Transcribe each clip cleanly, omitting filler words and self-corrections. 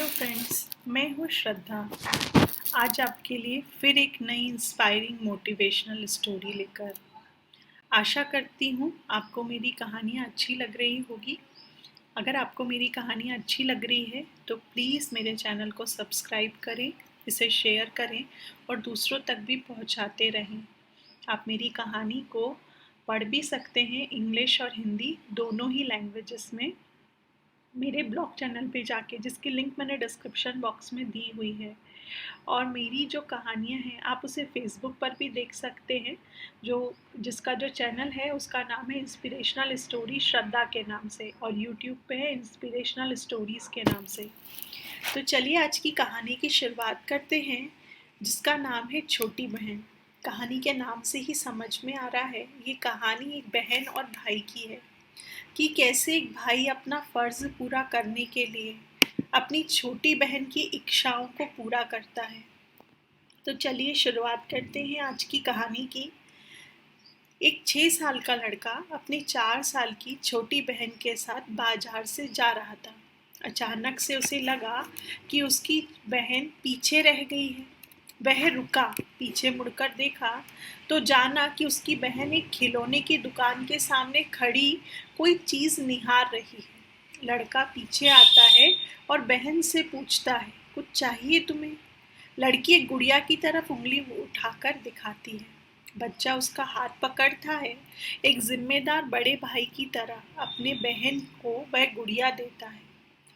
Hello friends, मैं हूँ श्रद्धा। आज आपके लिए फिर एक नई इंस्पायरिंग मोटिवेशनल स्टोरी लेकर आशा करती हूँ आपको मेरी कहानियाँ अच्छी लग रही होगी। अगर आपको मेरी कहानियाँ अच्छी लग रही है तो प्लीज़ मेरे चैनल को सब्सक्राइब करें, इसे शेयर करें और दूसरों तक भी पहुँचाते रहें। आप मेरी कहानी को पढ़ भी सकते हैं, इंग्लिश और हिंदी दोनों ही लैंग्वेजेस में, मेरे ब्लॉग चैनल पे जाके, जिसकी लिंक मैंने डिस्क्रिप्शन बॉक्स में दी हुई है। और मेरी जो कहानियाँ हैं आप उसे फेसबुक पर भी देख सकते हैं, जिसका जो चैनल है उसका नाम है इंस्पिरेशनल स्टोरी श्रद्धा के नाम से, और यूट्यूब पे है इंस्पिरेशनल स्टोरीज़ के नाम से। तो चलिए आज की कहानी की शुरुआत करते हैं, जिसका नाम है छोटी बहन। कहानी के नाम से ही समझ में आ रहा है ये कहानी एक बहन और भाई की है, कि कैसे एक भाई अपना फर्ज पूरा करने के लिए अपनी छोटी बहन की इच्छाओं को पूरा करता है। तो चलिए शुरुआत करते हैं आज की कहानी की। एक 6 साल का लड़का अपनी 4 साल की छोटी बहन के साथ बाजार से जा रहा था। अचानक से उसे लगा कि उसकी बहन पीछे रह गई है। वह रुका, पीछे मुड़कर देखा तो जाना कि उसकी बहन एक खिलौने की दुकान के सामने खड़ी कोई चीज़ निहार रही है। लड़का पीछे आता है और बहन से पूछता है, कुछ चाहिए तुम्हें? लड़की एक गुड़िया की तरफ उंगली उठाकर दिखाती है। बच्चा उसका हाथ पकड़ता है। एक जिम्मेदार बड़े भाई की तरह अपने बहन को वह गुड़िया देता है।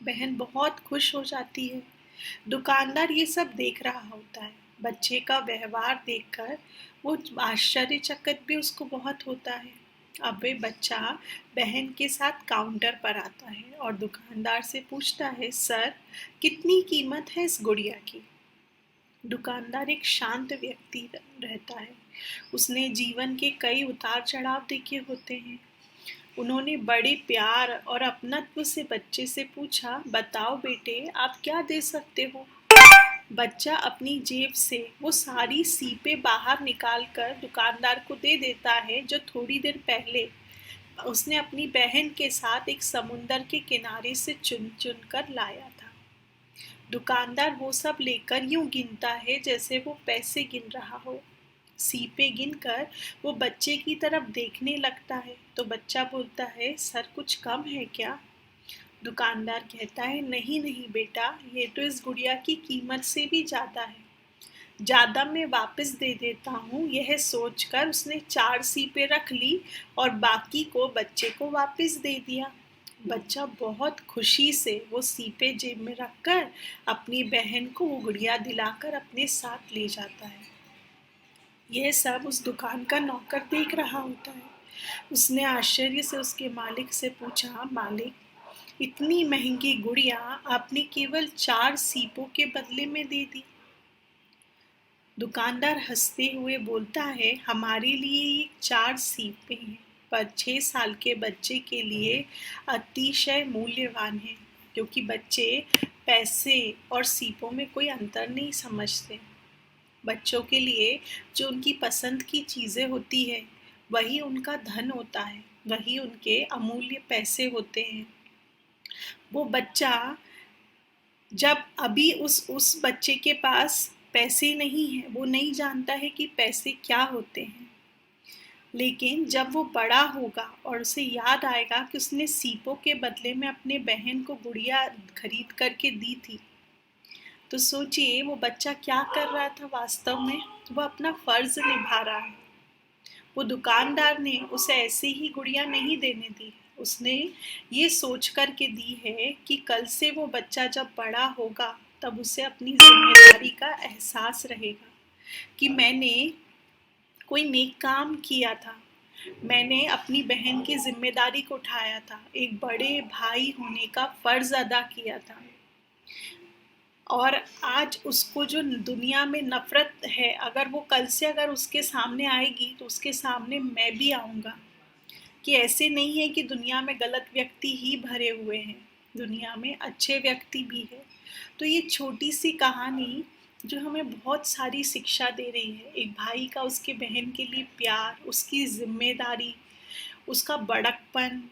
बहन बहुत खुश हो जाती है। दुकानदार ये सब देख रहा होता है। बच्चे का व्यवहार देखकर वो आश्चर्यचकित भी उसको बहुत होता है। अब वे बच्चा बहन के साथ काउंटर पर आता है और दुकानदार से पूछता है, सर कितनी कीमत है इस गुड़िया की? दुकानदार एक शांत व्यक्ति रहता है। उसने जीवन के कई उतार चढ़ाव देखे होते हैं। उन्होंने बड़े प्यार और अपनत्व से बच्चे से पूछा, बताओ बेटे आप क्या दे सकते हो? बच्चा अपनी जेब से वो सारी सीपें बाहर निकालकर दुकानदार को दे देता है, जो थोड़ी देर पहले उसने अपनी बहन के साथ एक समुंदर के किनारे से चुन चुन कर लाया था। दुकानदार वो सब लेकर यूं गिनता है जैसे वो पैसे गिन रहा हो। सीपे गिनकर वो बच्चे की तरफ देखने लगता है तो बच्चा बोलता है, सर कुछ कम है क्या? दुकानदार कहता है, नहीं नहीं बेटा, ये तो इस गुड़िया की कीमत से भी ज़्यादा है। ज़्यादा मैं वापस दे देता हूँ। यह सोचकर उसने 4 सीपें रख ली और बाकी को बच्चे को वापस दे दिया। बच्चा बहुत खुशी से वो सीपें जेब में रखकर अपनी बहन को वो गुड़िया दिलाकर अपने साथ ले जाता है। यह सब उस दुकान का नौकर देख रहा होता है। उसने आश्चर्य से उसके मालिक से पूछा, मालिक इतनी महंगी गुड़िया आपने केवल 4 सीपों के बदले में दे दी? दुकानदार हंसते हुए बोलता है, हमारे लिए ये 4 सीपें हैं, पर 6 साल के बच्चे के लिए अतिशय मूल्यवान है, क्योंकि बच्चे पैसे और सीपों में कोई अंतर नहीं समझते। बच्चों के लिए जो उनकी पसंद की चीज़ें होती है वही उनका धन होता है, वही उनके अमूल्य पैसे होते हैं। वो बच्चा जब अभी उस बच्चे के पास पैसे नहीं है, वो नहीं जानता है कि पैसे क्या होते हैं। लेकिन जब वो बड़ा होगा और उसे याद आएगा कि उसने सीपों के बदले में अपने बहन को गुड़िया खरीद करके दी थी, तो सोचिए वो बच्चा क्या कर रहा था। वास्तव में वो अपना फर्ज निभा रहा है। वो दुकानदार ने उसे ऐसे ही गुड़िया नहीं देने दी। उसने ये सोच कर के दी है कि कल से वो बच्चा जब बड़ा होगा तब उसे अपनी जिम्मेदारी का एहसास रहेगा, कि मैंने कोई नेक काम किया था, मैंने अपनी बहन की जिम्मेदारी को उठाया था, एक बड़े भाई होने का फर्ज अदा किया था। और आज उसको जो दुनिया में नफरत है, अगर वो कल से अगर उसके सामने आएगी तो उसके सामने मैं भी आऊँगा, कि ऐसे नहीं है कि दुनिया में गलत व्यक्ति ही भरे हुए हैं, दुनिया में अच्छे व्यक्ति भी है। तो ये छोटी सी कहानी जो हमें बहुत सारी शिक्षा दे रही है, एक भाई का उसके बहन के लिए प्यार, उसकी जिम्मेदारी, उसका बड़कपन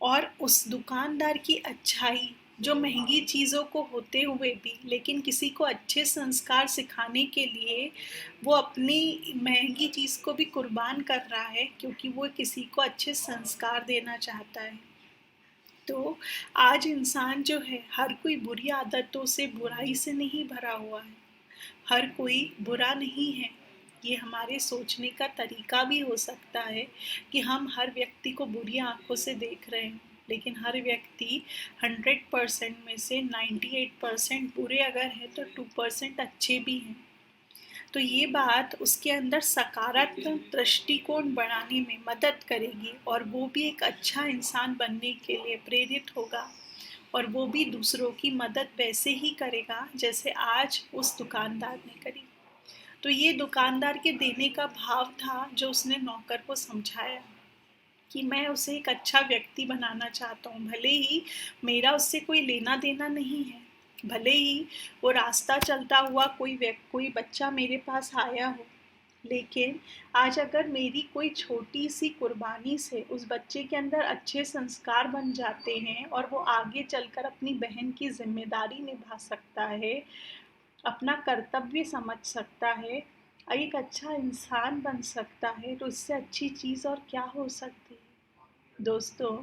और उस दुकानदार की अच्छाई, जो महंगी चीज़ों को होते हुए भी लेकिन किसी को अच्छे संस्कार सिखाने के लिए वो अपनी महंगी चीज़ को भी कुर्बान कर रहा है, क्योंकि वो किसी को अच्छे संस्कार देना चाहता है। तो आज इंसान जो है, हर कोई बुरी आदतों से, बुराई से नहीं भरा हुआ है। हर कोई बुरा नहीं है। ये हमारे सोचने का तरीका भी हो सकता है कि हम हर व्यक्ति को बुरी आंखों से देख रहे हैं, लेकिन हर व्यक्ति 100% में से 98% बुरे अगर है तो 2% अच्छे भी हैं। तो ये बात उसके अंदर सकारात्मक दृष्टिकोण बढ़ाने में मदद करेगी, और वो भी एक अच्छा इंसान बनने के लिए प्रेरित होगा, और वो भी दूसरों की मदद वैसे ही करेगा जैसे आज उस दुकानदार ने करी। तो ये दुकानदार के देने का भाव था जो उसने नौकर को समझाया कि मैं उसे एक अच्छा व्यक्ति बनाना चाहता हूँ, भले ही मेरा उससे कोई लेना देना नहीं है, भले ही वो रास्ता चलता हुआ कोई बच्चा मेरे पास आया हो, लेकिन आज अगर मेरी कोई छोटी सी कुर्बानी से उस बच्चे के अंदर अच्छे संस्कार बन जाते हैं और वो आगे चलकर अपनी बहन की जिम्मेदारी निभा सकता है, अपना कर्तव्य समझ सकता है, एक अच्छा इंसान बन सकता है, तो इससे अच्छी चीज़ और क्या हो सकती है। दोस्तों,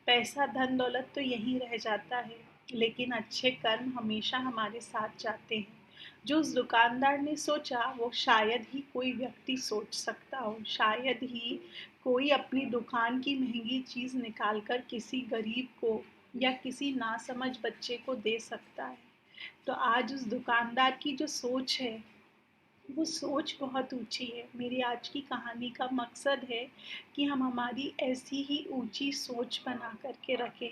पैसा धन दौलत तो यहीं रह जाता है, लेकिन अच्छे कर्म हमेशा हमारे साथ जाते हैं। जो उस दुकानदार ने सोचा वो शायद ही कोई व्यक्ति सोच सकता हो, शायद ही कोई अपनी दुकान की महंगी चीज़ निकाल कर किसी गरीब को या किसी नासमझ बच्चे को दे सकता है। तो आज उस दुकानदार की जो सोच है, वो सोच बहुत ऊँची है। मेरी आज की कहानी का मकसद है कि हम हमारी ऐसी ही ऊँची सोच बना कर के रखें,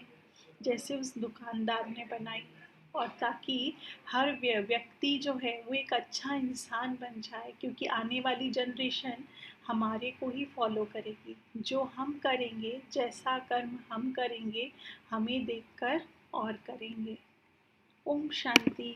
जैसे उस दुकानदार ने बनाई, और ताकि हर व्यक्ति जो है वो एक अच्छा इंसान बन जाए, क्योंकि आने वाली जनरेशन हमारे को ही फॉलो करेगी। जो हम करेंगे, जैसा कर्म हम करेंगे, हमें देखकर और करेंगे। ओम शांति।